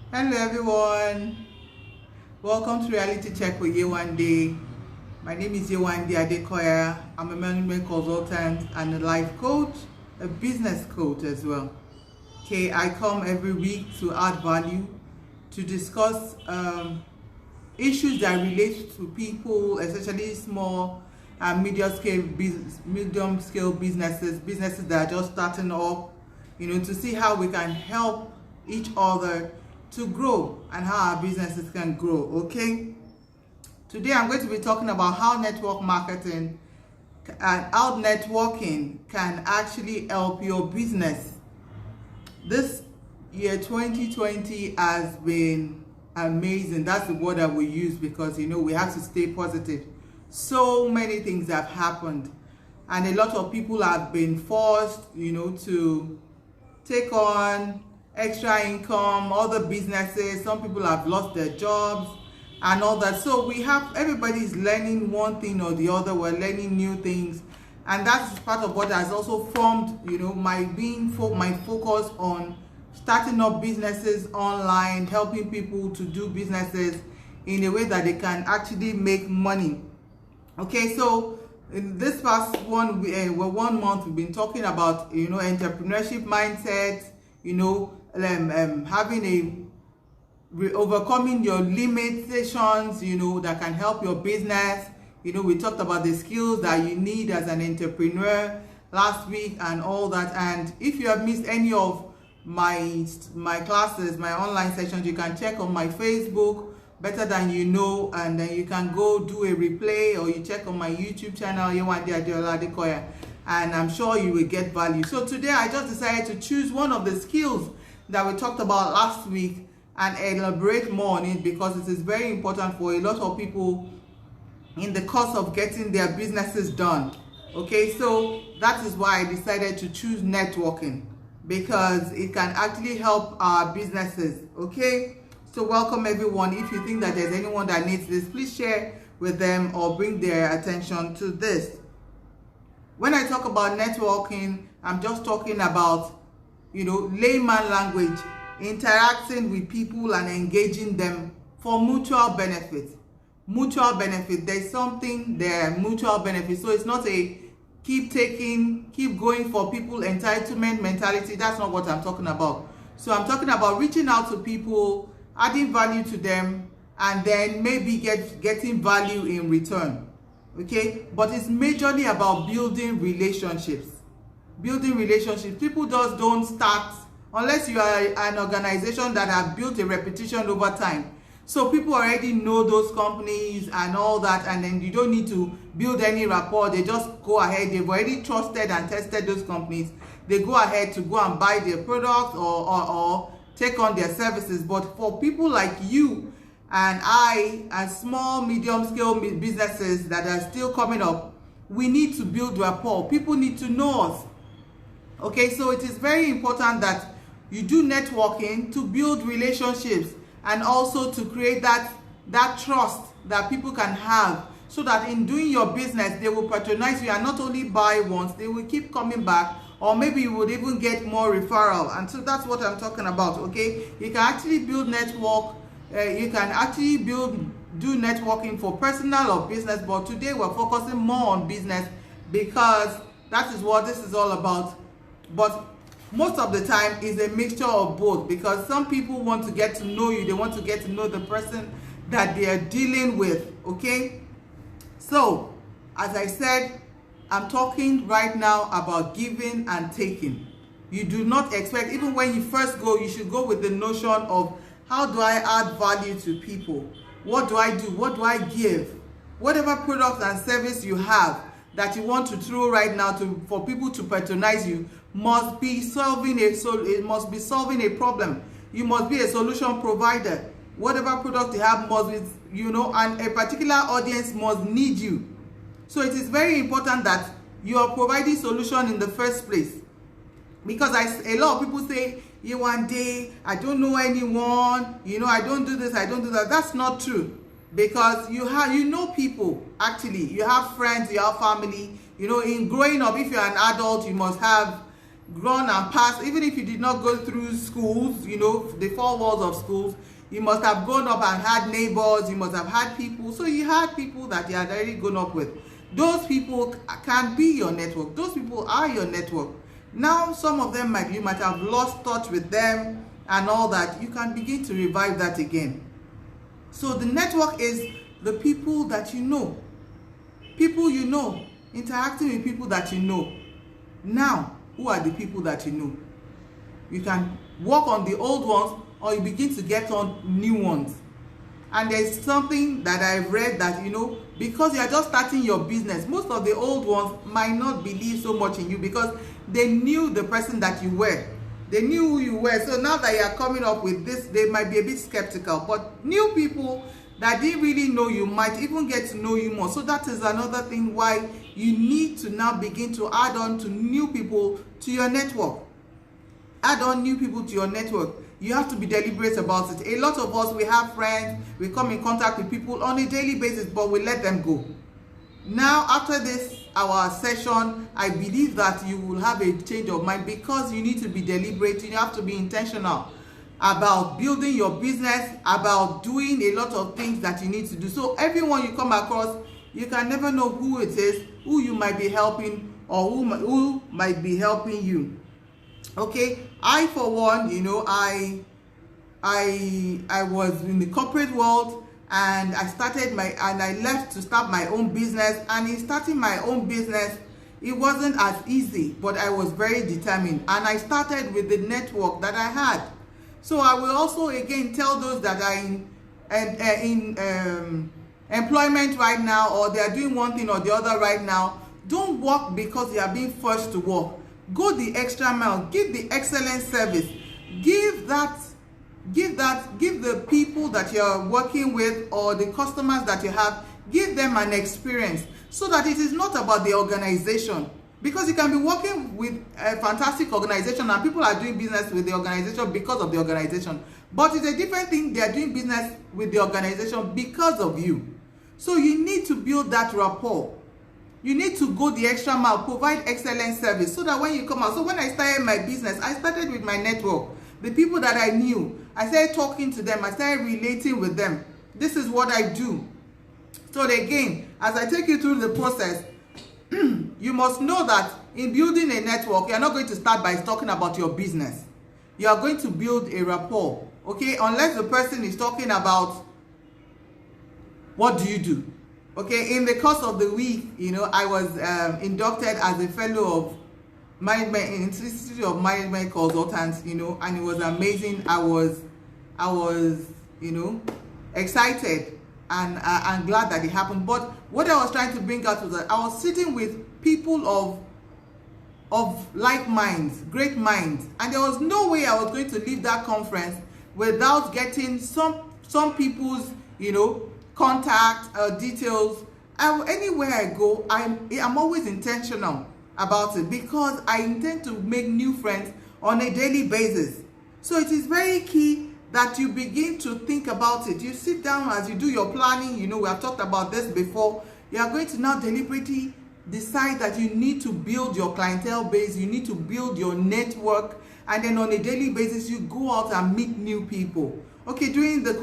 Hello everyone, welcome to Reality Check with YEWANDE. My name is YEWANDE ADEKOYA. I'm a management consultant and a life coach, a business coach as well. Okay, I come every week to add value, to discuss issues that relate to people, especially small and medium scale businesses that are just starting up, to see how we can help each other to grow and how our businesses can grow. Okay, today I'm going to be talking about how network marketing and how networking can actually help your business. This year 2020 has been amazing. That's the word I will use because we have to stay positive. So many things have happened and a lot of people have been forced to take on extra income, other businesses. Some people have lost their jobs and all that. So everybody's learning one thing or the other. We're learning new things, and that's part of what has also formed my focus on starting up businesses online, helping people to do businesses in a way that they can actually make money. Okay, so in this past one month we've been talking about entrepreneurship mindset, having overcoming your limitations, that can help your business. We talked about the skills that you need as an entrepreneur last week and all that. And if you have missed any of my classes, my online sessions, you can check on my Facebook, Better Than You Know, and then you can go do a replay, or you check on my YouTube channel, YEWANDE ADEOLA ADEKOYA, and I'm sure you will get value. So today I just decided to choose one of the skills that we talked about last week and elaborate more on it, because it is very important for a lot of people in the course of getting their businesses done. Okay, so that is why I decided to choose networking, because it can actually help our businesses. Okay, so welcome everyone. If you think that there's anyone that needs this, please share with them or bring their attention to this. When I talk about networking, I'm just talking about layman language, interacting with people and engaging them for mutual benefit. There's something there, mutual benefit. So it's not a keep going for people entitlement mentality. That's not what I'm talking about. So I'm talking about reaching out to people, adding value to them, and then maybe getting value in return. Okay, but it's majorly about building relationships. People just don't start unless you are an organization that have built a reputation over time. So people already know those companies and all that, and then you don't need to build any rapport. They just go ahead. They've already trusted and tested those companies. They go ahead to go and buy their products or take on their services. But for people like you and I, and small, medium scale businesses that are still coming up, we need to build rapport. People need to know us. Okay, so it is very important that you do networking to build relationships and also to create that trust that people can have, so that in doing your business, they will patronize you and not only buy once, they will keep coming back, or maybe you would even get more referral. And so that's what I'm talking about. Okay, you can actually build network. You can actually do networking for personal or business, but today we're focusing more on business because that is what this is all about. But most of the time is a mixture of both, because some people want to get to know you. They want to get to know the person that they are dealing with. Okay, so as I said, I'm talking right now about giving and taking. You do not expect, even when you first go, you should go with the notion of, how do I add value to people? What do I do? What do I give? Whatever product and service you have that you want to throw right now for people to patronize you must be solving a problem. You must be a solution provider. Whatever product you have must be, and a particular audience must need you. So it is very important that you are providing solution in the first place. Because a lot of people say, YEWANDE, I don't know anyone, I don't do this, I don't do that. That's not true. Because you know people, actually. You have friends, you have family. In growing up, if you're an adult, you must have gone and passed, even if you did not go through schools, you know, the four walls of schools, you must have grown up and had neighbors, you must have had people. So you had people that you had already grown up with. Those people can be your network. Those people are your network. Now, some of them you might have lost touch with them and all that. You can begin to revive that again. So the network is the people that you know. People you know. Interacting with people that you know. Now, who are the people that you know? You can work on the old ones, or you begin to get on new ones. And there's something that I've read that, you know, because you are just starting your business, most of the old ones might not believe so much in you because they knew the person that you were. They knew who you were. So now that you are coming up with this, they might be a bit skeptical. But new people that didn't really know you might even get to know you more. So that is another thing why you need to now begin to add on to new people to your network. Add on new people to your network. You have to be deliberate about it. A lot of us, we have friends, we come in contact with people on a daily basis, but we let them go. Now, after this, our session, I believe that you will have a change of mind because you need to be deliberate. You have to be intentional about building your business, about doing a lot of things that you need to do. So everyone you come across, you can never know who it is, who you might be helping, or who might be helping you. Okay, I for one, you know, I was in the corporate world, and I left to start my own business. And in starting my own business, it wasn't as easy, but I was very determined, and I started with the network that I had. So I will also again tell those that are in employment right now, or they are doing one thing or the other right now, don't work because you are being forced to work. Go the extra mile. Give the excellent service. Give the people that you're working with, or the customers that you have, give them an experience, so that it is not about the organization. Because you can be working with a fantastic organization and people are doing business with the organization because of the organization. But it's a different thing, they are doing business with the organization because of you. So you need to build that rapport. You need to go the extra mile, provide excellent service, so that when you come out. So when I started my business, I started with my network. The people that I knew, I started talking to them, I started relating with them. This is what I do. So again, as I take you through the process, you must know that in building a network, you're not going to start by talking about your business. You are going to build a rapport, okay? Unless the person is talking about, what do you do? Okay, in the course of the week, you know, I was inducted as a fellow of Management Institute of Management Consultants, you know, and it was amazing. I was, you know, excited and glad that it happened. But what I was trying to bring out was that I was sitting with people of like minds, great minds, and there was no way I was going to leave that conference without getting some people's, you know, contact details. Anywhere I go, I'm always intentional about it, because I intend to make new friends on a daily basis. So it is very key that you begin to think about it. You sit down as you do your planning. You know, we have talked about this before. You are going to now deliberately decide that you need to build your clientele base, you need to build your network, and then on a daily basis you go out and meet new people. Okay, during the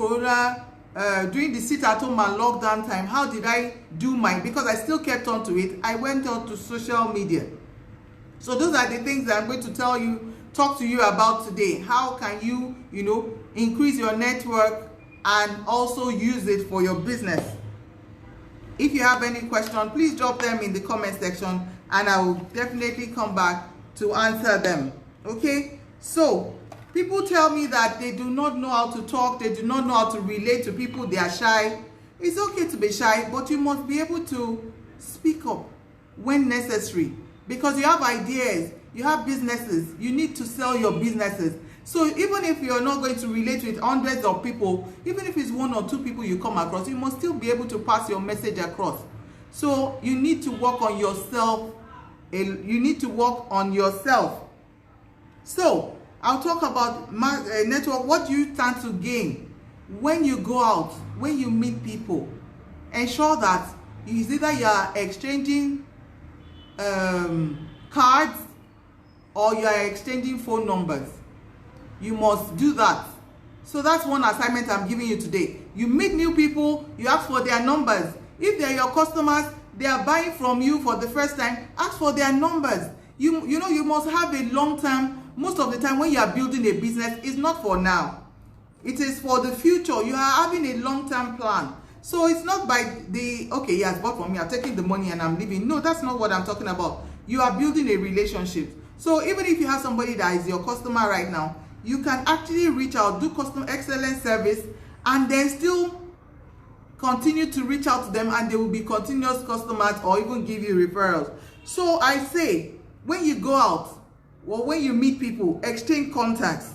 during the sit-at-home and lockdown time, how did I do mine? Because I still kept on to it. I went on to social media. So those are the things that I'm going to talk to you about today. How can you, you know, increase your network and also use it for your business? If you have any question, please drop them in the comment section, and I will definitely come back to answer them. Okay, so people tell me that they do not know how to talk, they do not know how to relate to people, they are shy. It's okay to be shy, but you must be able to speak up when necessary, because you have ideas, you have businesses, you need to sell your businesses. So even if you're not going to relate with hundreds of people, even if it's one or two people you come across, you must still be able to pass your message across. So you need to work on yourself. You need to work on yourself. So I'll talk about network. What do you stand to gain when you go out, when you meet people? Ensure that it's either you are exchanging cards, or you are exchanging phone numbers. You must do that. So that's one assignment I'm giving you today. You meet new people, you ask for their numbers. If they're your customers, they are buying from you for the first time, ask for their numbers. You know, you must have a long term. Most of the time when you are building a business, it's not for now. It is for the future. You are having a long-term plan. So it's not by the, okay, he has bought from me, I'm taking the money and I'm leaving. No, that's not what I'm talking about. You are building a relationship. So even if you have somebody that is your customer right now, you can actually reach out, do customer excellent service, and then still continue to reach out to them, and they will be continuous customers or even give you referrals. So I say, when you go out or when you meet people, exchange contacts.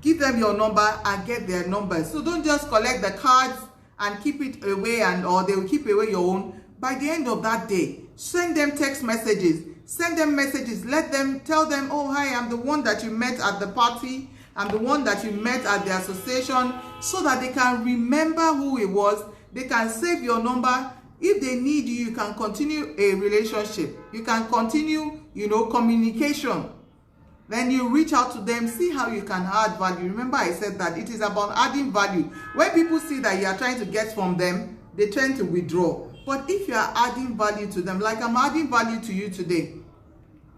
Give them your number and get their numbers. So don't just collect the cards and keep it away, or they will keep away your own. By the end of that day, send them text messages. Send them messages. Let them, tell them, oh, hi, I'm the one that you met at the party. I'm the one that you met at the association, so that they can remember who it was. They can save your number. If they need you, you can continue a relationship. You can continue, communication. Then you reach out to them, see how you can add value. Remember I said that it is about adding value. When people see that you are trying to get from them, they tend to withdraw. But if you are adding value to them, like I'm adding value to you today,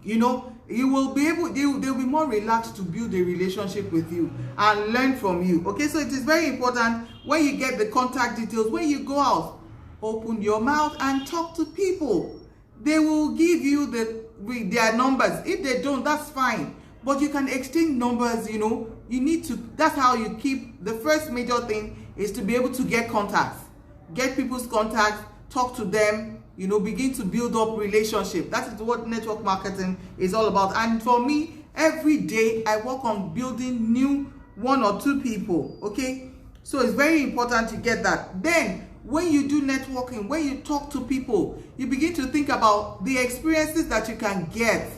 you will be able, they'll be more relaxed to build a relationship with you and learn from you. Okay, so it is very important when you get the contact details, when you go out, open your mouth and talk to people. They will give you their numbers. If they don't, that's fine. But you can exchange numbers, you need to, that's how you keep, the first major thing is to be able to get contacts. Get people's contacts, talk to them, begin to build up relationship. That is what network marketing is all about. And for me, every day I work on building new 1 or 2 people, okay? So it's very important to get that. Then, when you do networking, when you talk to people, you begin to think about the experiences that you can get,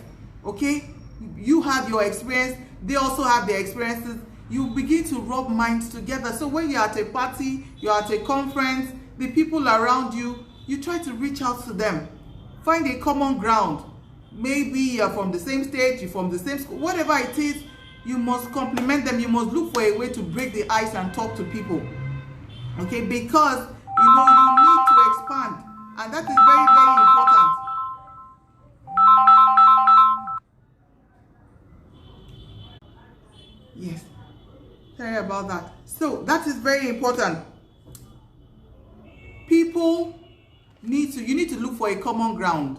okay? You have your experience, they also have their experiences. You begin to rub minds together. So when you're at a party, you're at a conference, the people around you, you try to reach out to them. Find a common ground. Maybe you're from the same state, you're from the same school, whatever it is, you must compliment them. You must look for a way to break the ice and talk to people, okay? Because you need to expand, and that is very, very important. Yes, sorry about that. So that is very important. People you need to look for a common ground.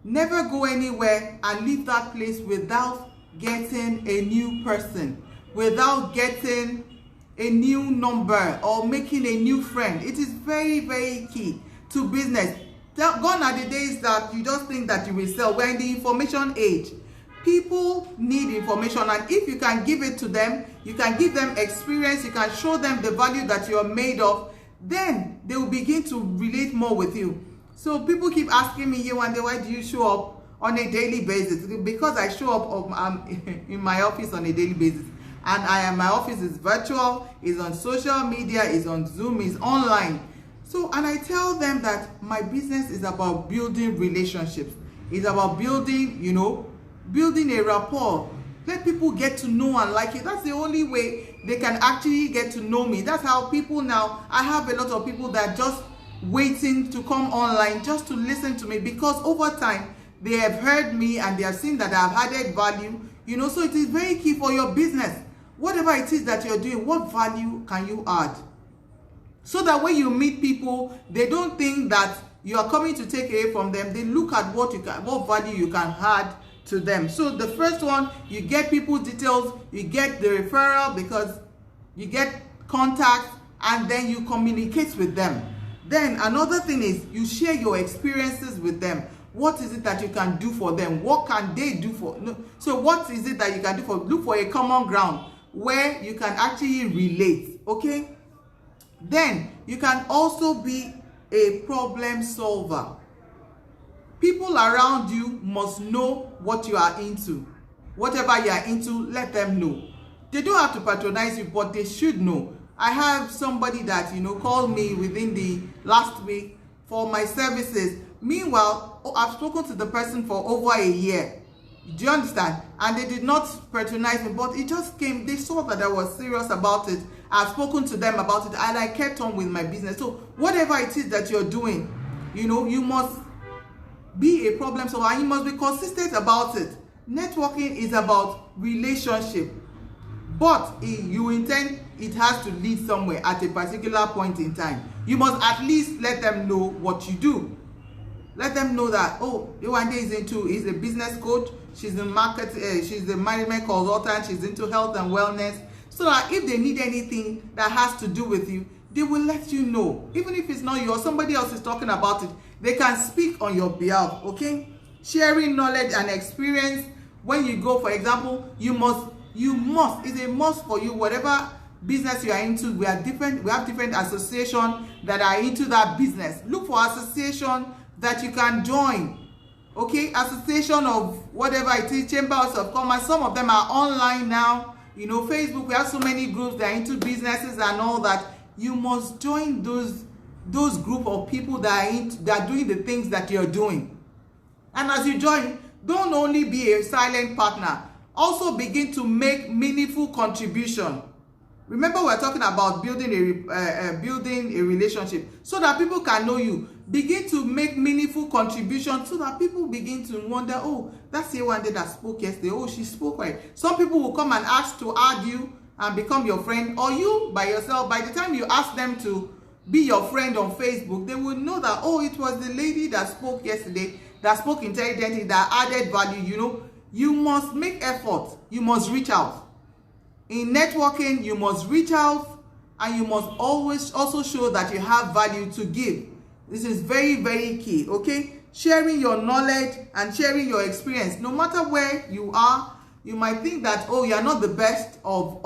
Never go anywhere and leave that place without getting a new person, without getting a new number or making a new friend. It is very, very key to business. Gone are the days that you just think that you will sell. We're in the information age. People need information, and if you can give it to them, you can give them experience, you can show them the value that you're made of, then they will begin to relate more with you. So people keep asking me, YEWANDE, why do you show up on a daily basis? Because I show up in my office on a daily basis. And my office is virtual, is on social media, is on Zoom, is online. So, and I tell them that my business is about building relationships. It's about building, building a rapport. Let people get to know and like it. That's the only way they can actually get to know me. That's how people now, I have a lot of people that are just waiting to come online just to listen to me, because over time, they have heard me and they have seen that I have added value, so it is very key for your business. Whatever it is that you're doing, what value can you add? So that when you meet people, they don't think that you are coming to take away from them. They look at what value you can add to them. So the first one, you get people's details, you get the referral because you get contacts, and then you communicate with them. Then another thing is you share your experiences with them. What is it that you can do for them? What can they do for? No. So what is it that you can do for? Look for a common ground where you can actually relate, okay? Then you can also be a problem solver. People around you must know what you are into. Whatever you are into, let them know. They don't have to patronize you, but they should know. I have somebody that, called me within the last week for my services. Meanwhile, I've spoken to the person for over a year. Do you understand? And they did not patronize me, but it just came, they saw that I was serious about it. I've spoken to them about it, and I kept on with my business. So whatever it is that you're doing, you know, you must be a problem solver, and you must be consistent about it. Networking is about relationship, but you intend it has to lead somewhere at a particular point in time. You must at least let them know what you do. Let them know that, oh, YEWANDE is a business coach, she's a market, she's a management consultant, she's into health and wellness, so that if they need anything that has to do with you, they will let you know. Even if it's not you or somebody else is talking about it, they can speak on your behalf, okay? Sharing knowledge and experience. When you go, for example, you must, it's a must for you, whatever business you are into. We have different associations that are into that business. Look for association that you can join, okay? Association of whatever it is, chambers of commerce. Some of them are online now, you know, Facebook. We have so many groups that are into businesses and all that. You must join those group of people that are doing the things that you're doing. And as you join, don't only be a silent partner, also begin to make meaningful contribution. Remember, we're talking about building a relationship so that people can know you. Begin to make meaningful contribution so that people begin to wonder, oh, that's YEWANDE that spoke yesterday. Oh, she spoke right. Some people will come and ask to add you and become your friend, or you by yourself. By the time you ask them to be your friend on Facebook, they will know that, oh, it was the lady that spoke yesterday, that spoke intelligently, that added value. You know, you must make effort. You must reach out. In networking, you must reach out, and you must always also show that you have value to give. This is very, very key, okay? Sharing your knowledge and sharing your experience. No matter where you are, you might think that, oh, you're not the best of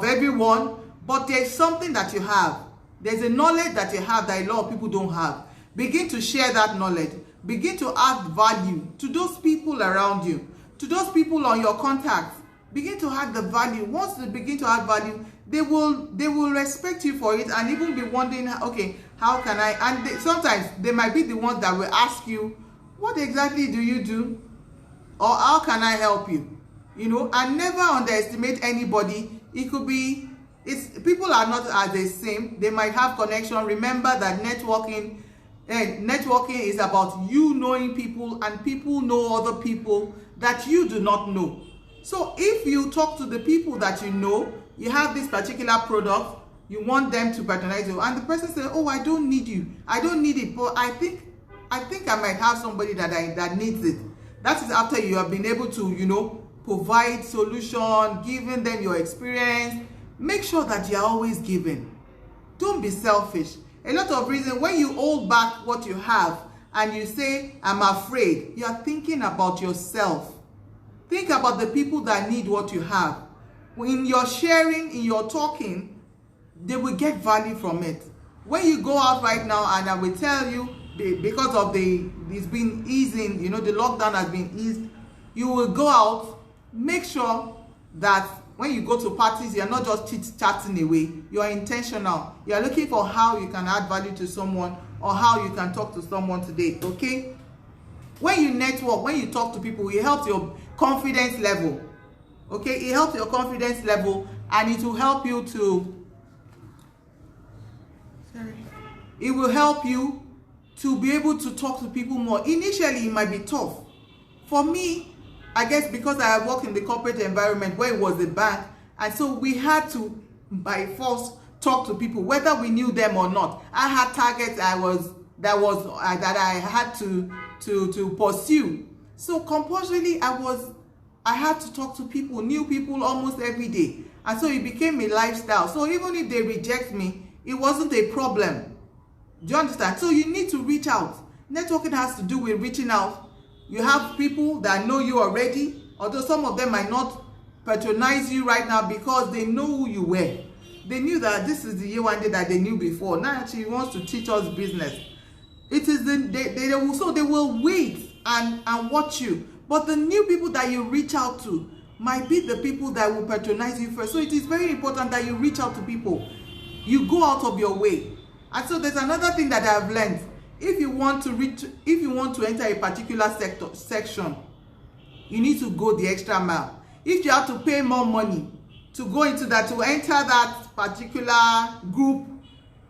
everyone, but there's something that you have. There's a knowledge that you have that a lot of people don't have. Begin to share that knowledge. Begin to add value to those people around you, to those people on your contacts. Begin to add the value. Once they begin to add value, they will respect you for it, and even be wondering, okay, how can I? And sometimes they might be the ones that will ask you, what exactly do you do? Or how can I help you? You know, and never underestimate anybody. It could be, people are not as the same. They might have connection. Remember that networking is about you knowing people, and people know other people that you do not know. So if you talk to the people that you know, you have this particular product, you want them to patronize you, and the person says, oh, I don't need you, I don't need it, but I think I might have somebody that needs it. That is after you have been able to, you know, provide solution, giving them your experience. Make sure that you are always giving. Don't be selfish. A lot of reasons, when you hold back what you have and you say, I'm afraid, you are thinking about yourself. Think about the people that need what you have. In your sharing, in your talking, they will get value from it. When you go out right now, and I will tell you, because of it's been easing, you know, the lockdown has been eased, you will go out, make sure that when you go to parties, you're not just chit-chatting away. You are intentional. You are looking for how you can add value to someone, or how you can talk to someone today, okay? When you network, when you talk to people, it helps your confidence level, okay? It helps your confidence level, and it will help you to, it will help you to be able to talk to people more. Initially, it might be tough. For me, I guess because I have worked in the corporate environment where it was a bank, and so we had to, by force, talk to people, whether we knew them or not. I had targets that I had to pursue. So compulsorily, I had to talk to people, new people almost every day. And so it became a lifestyle. So even if they reject me, it wasn't a problem. Do you understand? So you need to reach out. Networking has to do with reaching out. You have people that know you already, although some of them might not patronize you right now because they know who you were. They knew that this is the YEWANDE that they knew before. Now she wants to teach us business. It is they will wait and watch you. But the new people that you reach out to might be the people that will patronize you first. So it is very important that you reach out to people. You go out of your way. And so there's another thing that I've learned. If you want to enter a particular section, you need to go the extra mile. If you have to pay more money to go into that, to enter that particular group,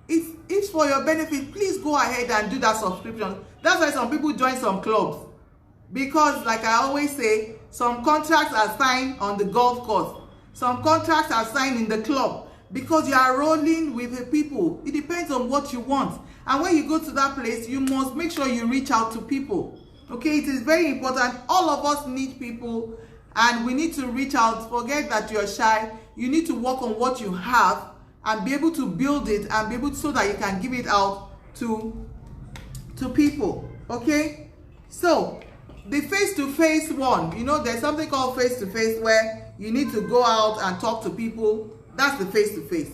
it's for your benefit. Please go ahead and do that subscription. That's why some people join some clubs, because like I always say, some contracts are signed on the golf course, some contracts are signed in the club, because you are rolling with the people. It depends on what you want. And when you go to that place, you must make sure you reach out to people. Okay, it is very important. All of us need people, and we need to reach out. Forget that you're shy. You need to work on what you have and be able to build it, and be able to, so that you can give it out to people. Okay, so the face-to-face one, you know, there's something called face-to-face where you need to go out and talk to people. That's the face-to-face.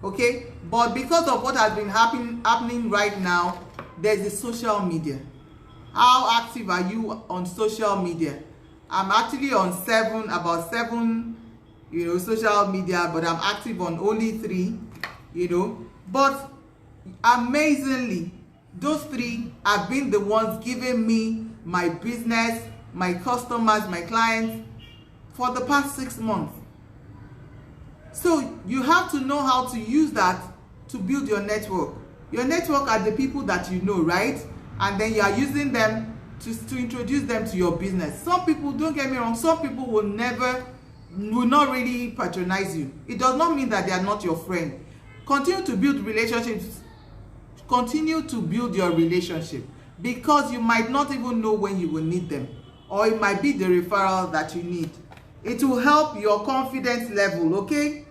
Okay, but because of what has been happening right now, there's the social media. How active are you on social media? I'm actually on about seven, you know, social media, but I'm active on only 3, you know. But amazingly, those 3 have been the ones giving me my business, my customers, my clients for the past 6 months. So you have to know how to use that to build your network. Your network are the people that you know, right? And then you are using them to introduce them to your business. Some people, don't get me wrong, some people will not really patronize you. It does not mean that they are not your friend. Continue to build relationships. Continue to build your relationship, because you might not even know when you will need them, or it might be the referral that you need. It will help your confidence level. Okay,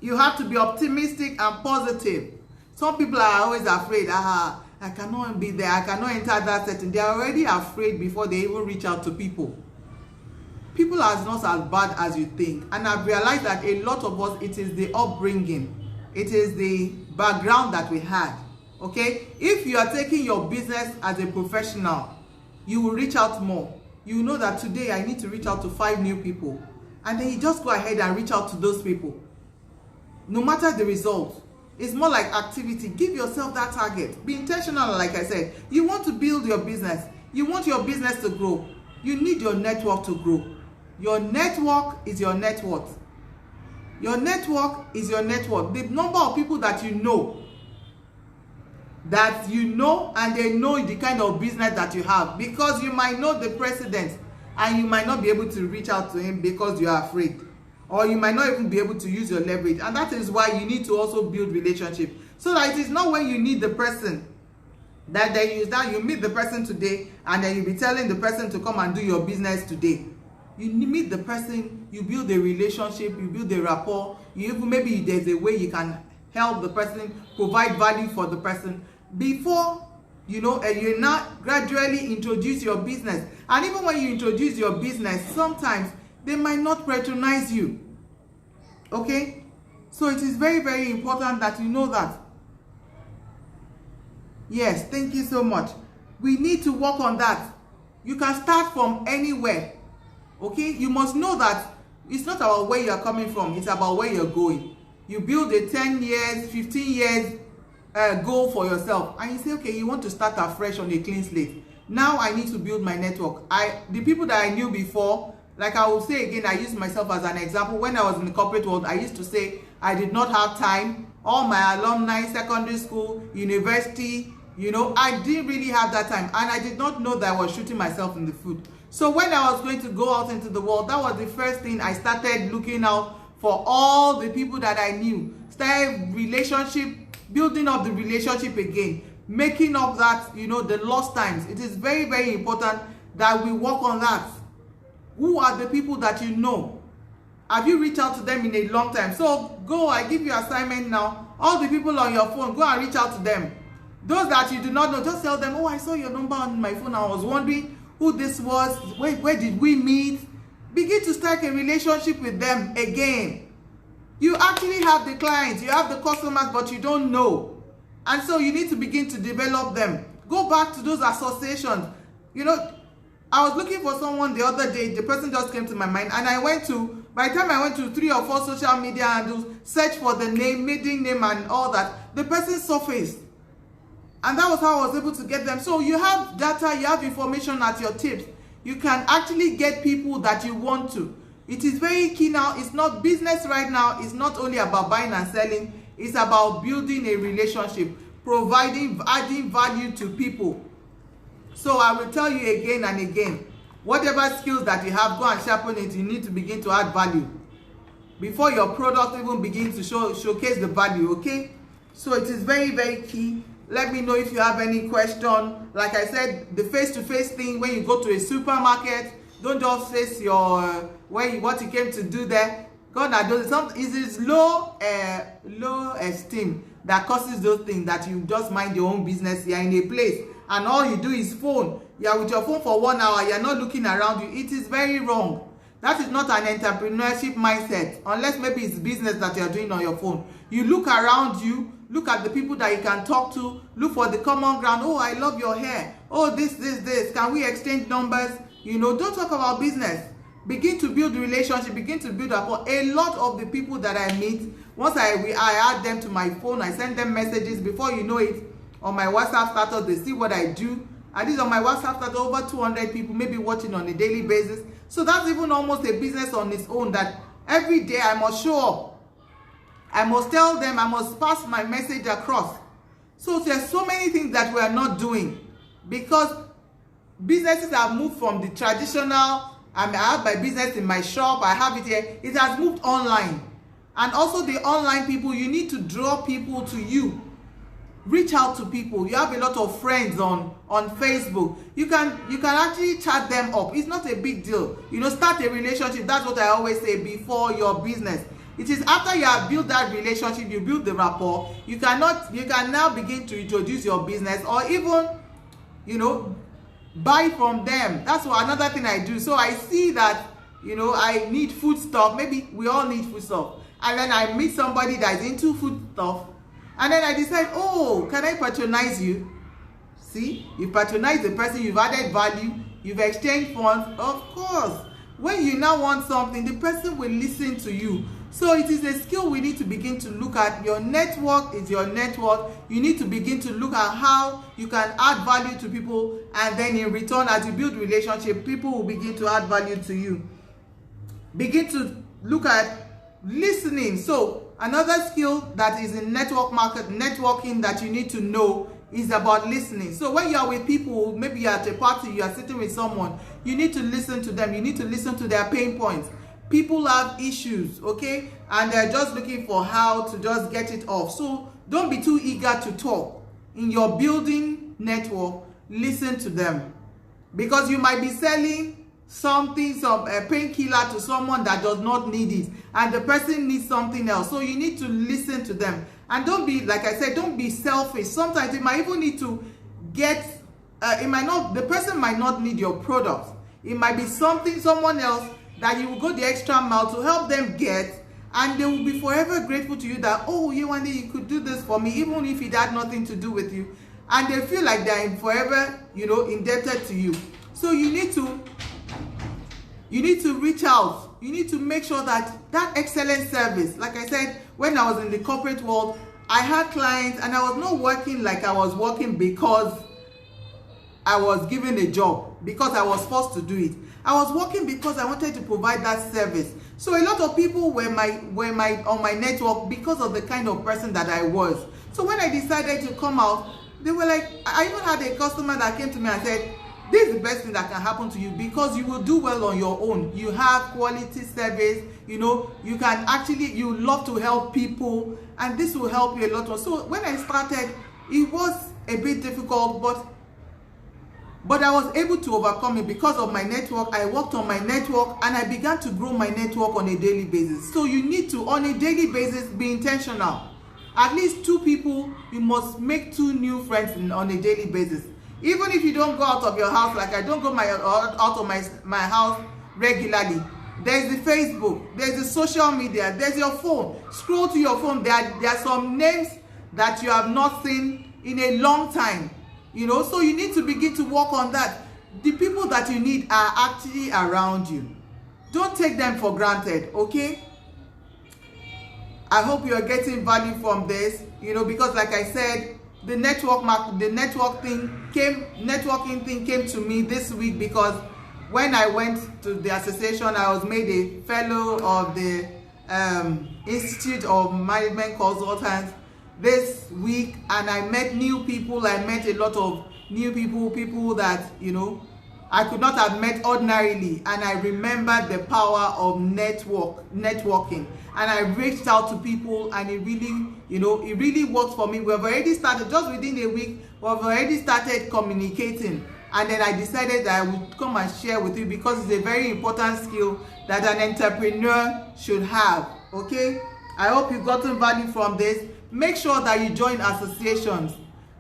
you have to be optimistic and positive. Some people are always afraid. I cannot be there, I cannot enter that setting. They are already afraid before they even reach out to people. People are not as bad as you think. And I've realized that a lot of us, it is the upbringing, it is the background that we had. Okay, if you are taking your business as a professional, you will reach out more. You know that today I need to reach out to 5 new people, and then you just go ahead and reach out to those people. No matter the result, it's more like activity. Give yourself that target. Be intentional. Like I said, you want to build your business, you want your business to grow, you need your network to grow. Your network is your net worth. Your network is your network. The number of people that you know, and they know the kind of business that you have, because you might know the president and you might not be able to reach out to him because you are afraid, or you might not even be able to use your leverage. And that is why you need to also build relationship, so that it is not when you need the person that then you meet the person today and then you be telling the person to come and do your business today. You meet the person, you build a relationship, you build a rapport, you even, maybe there's a way you can help the person, provide value for the person, before you know, and you now gradually introduce your business. And even when you introduce your business, sometimes they might not patronize you. Okay, so it is very, very important that you know that. Yes, thank you so much. We need to work on that. You can start from anywhere. Okay, you must know that it's not about where you are coming from, it's about where you're going. You build a 10 years, 15 years goal for yourself, and you say, okay, you want to start afresh on a clean slate. Now I need to build my network. The people that I knew before, like I will say again, I use myself as an example. When I was in the corporate world, I used to say I did not have time. All my alumni, secondary school, university, you know, I didn't really have that time, and I did not know that I was shooting myself in the foot. So when I was going to go out into the world, that was the first thing I started looking out for. All the people that I knew, started relationship, building up the relationship again, making up that, you know, the lost times. It is very, very important that we work on that. Who are the people that you know? Have you reached out to them in a long time? So go, I give you assignment now. All the people on your phone, go and reach out to them. Those that you do not know, just tell them, oh, I saw your number on my phone. I was wondering who this was. Where did we meet? Begin to start a relationship with them again. You actually have the clients, you have the customers, but you don't know. And so you need to begin to develop them. Go back to those associations. You know, I was looking for someone the other day. The person just came to my mind, and by the time I went to 3 or 4 social media handles, search for the name, maiden name and all that, the person surfaced. And that was how I was able to get them. So you have data, you have information at your tips. you can actually get people that you want to. It is very key now. It's not business right now. It's not only about buying and selling. It's about building a relationship, adding value to people. So I will tell you again and again, whatever skills that you have, go and sharpen it. You need to begin to add value before your product even begins to showcase the value, okay? So it is very, very key. Let me know if you have any question. Like I said, the face-to-face thing, when you go to a supermarket, don't just face your what you came to do there. God, it is low esteem that causes those things, that you just mind your own business. You're in a place and all you do is phone. You're with your phone for 1 hour. You're not looking around you. It is very wrong. That is not an entrepreneurship mindset, unless maybe it's business that you're doing on your phone. You look around you, look at the people that you can talk to, look for the common ground. Oh, I love your hair. Oh, this. Can we exchange numbers? You know, don't talk about business. Begin to build relationship, begin to build rapport. A lot of the people that I meet, once I add them to my phone, I send them messages. Before you know it, on my WhatsApp status, they see what I do. And this on my WhatsApp status, over 200 people maybe watching on a daily basis. So that's even almost a business on its own, that every day I must show up. I must tell them, I must pass my message across. So there's so many things that we are not doing, because businesses have moved from the traditional, I have my business in my shop, I have it here. It has moved online. And also the online people, you need to draw people to you. Reach out to people. You have a lot of friends on Facebook. You can actually chat them up. It's not a big deal. You know, start a relationship. That's what I always say, before your business. It is after you have built that relationship, you build the rapport, you can now begin to introduce your business, or even, you know, buy from them. That's what another thing I do. So I see that, you know, I need food stuff. Maybe we all need food stuff. And then I meet somebody that is into food stuff. And then I decide, oh, can I patronize you? See, you patronize the person, you've added value, you've exchanged funds. Of course, when you now want something, the person will listen to you. So it is a skill we need to begin to look at. Your network is your network. You need to begin to look at how you can add value to people, and then in return, as you build relationship, people will begin to add value to you. Begin to look at listening. So another skill that is in networking that you need to know is about listening. So when you are with people, maybe you're at a party, you are sitting with someone, you need to listen to them. You need to listen to their pain points. People have issues, okay? And they're just looking for how to just get it off. So don't be too eager to talk. In your building network, listen to them. Because you might be selling something, a painkiller to someone that does not need it, and the person needs something else. So you need to listen to them. And don't be, like I said, don't be selfish. Sometimes you might even need to get, the person might not need your product. It might be someone else that you will go the extra mile to help them get, and they will be forever grateful to you that, oh, YEWANDE, you could do this for me, even if it had nothing to do with you. And they feel like they're forever, you know, indebted to you. So you need to reach out. You need to make sure that excellent service, like I said, when I was in the corporate world, I had clients and I was not working like I was working because I was given a job, because I was forced to do it. I was working because I wanted to provide that service. So a lot of people were on my network because of the kind of person that I was. So when I decided to come out, they were like, I even had a customer that came to me and said, this is the best thing that can happen to you, because you will do well on your own. You have quality service, you know, you love to help people, and this will help you a lot. So when I started, it was a bit difficult, but I was able to overcome it because of my network. I worked on my network and I began to grow my network on a daily basis. So you need to, on a daily basis, be intentional. At least 2 people, you must make 2 new friends on a daily basis. Even if you don't go out of your house, like I don't go out of my house regularly, there's the Facebook, there's the social media, there's your phone. Scroll to your phone. There are some names that you have not seen in a long time. You know, so you need to begin to work on that. The people that you need are actually around you. Don't take them for granted, okay? I hope you are getting value from this, you know, because like I said, the networking thing came to me this week, because when I went to the association, I was made a fellow of the Institute of Management Consultants this week, and I met new people. I met a lot of new people that, you know, I could not have met ordinarily, and I remembered the power of networking, and I reached out to people, and it really, you know, it really worked for me. We've already started, just within a week, we've already started communicating, and then I decided that I would come and share with you because it's a very important skill that an entrepreneur should have. Okay, I hope you've gotten value from this. Make sure that you join associations.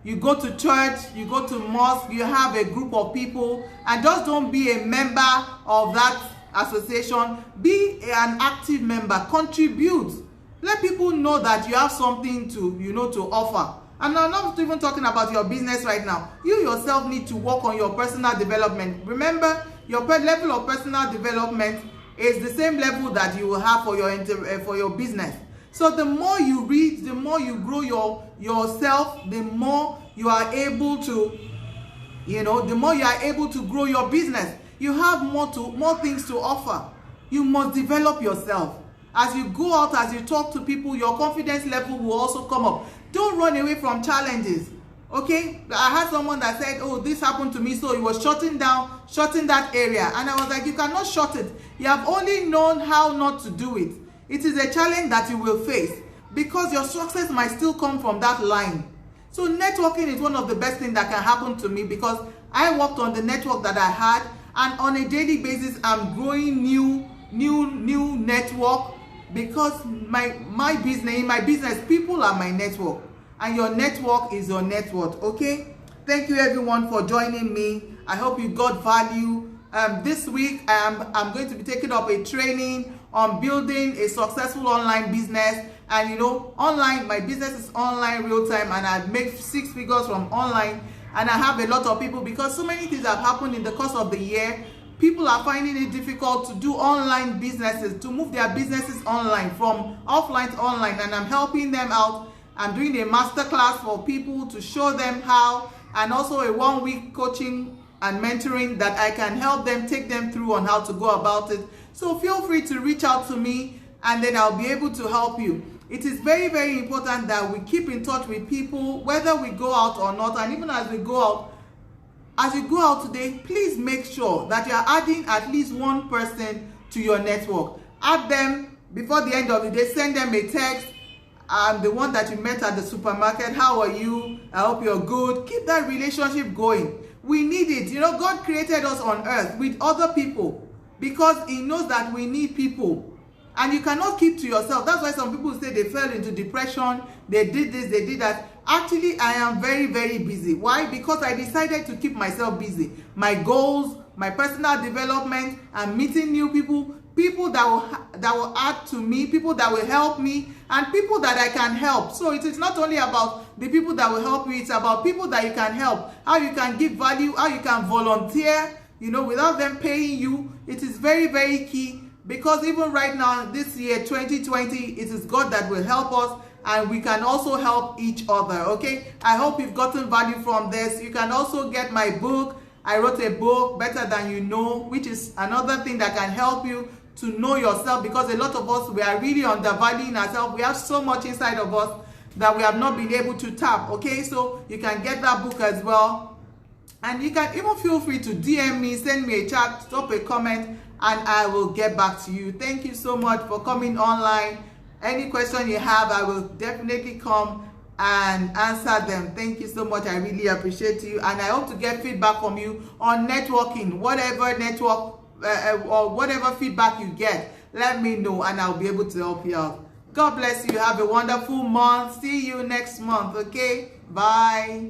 You go to church, you go to mosque, you have a group of people, and just don't be a member of that association. Be an active member. Contribute. Let people know that you have something to, you know, to offer. And I'm not even talking about your business right now. You yourself need to work on your personal development. Remember, your level of personal development is the same level that you will have for your business. So the more you read, the more you grow yourself, the more you are able to, you know, the more you are able to grow your business. You have more things to offer. You must develop yourself. As you go out, as you talk to people, your confidence level will also come up. Don't run away from challenges. Okay, I had someone that said, oh, this happened to me, so he was shutting that area, and I was like, you cannot shut it. You have only known how not to do it. It is a challenge that you will face, because your success might still come from that line. So networking is one of the best things that can happen to me, because I worked on the network that I had, and on a daily basis I'm growing new network, because my business people are my network, and your network is your net worth. Okay, thank you everyone for joining me. I hope you got value. This week I'm going to be taking up a training on building a successful online business. And you know, online, my business is online real time, and I've made 6 figures from online, and I have a lot of people, because so many things have happened in the course of the year. People are finding it difficult to do online businesses, to move their businesses online from offline to online, and I'm helping them out. I'm doing a masterclass for people to show them how, and also a 1-week coaching and mentoring that I can help them, take them through on how to go about it. So feel free to reach out to me, and then I'll be able to help you. It is very, very important that we keep in touch with people, whether we go out or not. And even as we go out, today, please make sure that you are adding at least one person to your network. Add them before the end of the day. Send them a text. The one that you met at the supermarket, how are you? I hope you're good. Keep that relationship going. We need it. You know, God created us on earth with other people, because he knows that we need people. And you cannot keep to yourself. That's why some people say they fell into depression, they did this, they did that. Actually, I am very, very busy. Why? Because I decided to keep myself busy. My goals, my personal development, and meeting new people, people that will add to me, people that will help me, and people that I can help. So it is not only about the people that will help you, it's about people that you can help, how you can give value, how you can volunteer, you know, without them paying you. It is very, very key. Because even right now, this year, 2020, it is God that will help us, and we can also help each other, okay? I hope you've gotten value from this. You can also get my book. I wrote a book, Better Than You Know, which is another thing that can help you to know yourself, because a lot of us, we are really undervaluing ourselves. We have so much inside of us that we have not been able to tap, okay? So you can get that book as well. And you can even feel free to DM me, send me a chat, drop a comment, and I will get back to you. Thank you so much for coming online. Any question you have, I will definitely come and answer them. Thank you so much. I really appreciate you, and I hope to get feedback from you on networking. Whatever network or whatever feedback you get, let me know, and I'll be able to help you out. God bless you. Have a wonderful month. See you next month. Okay, bye.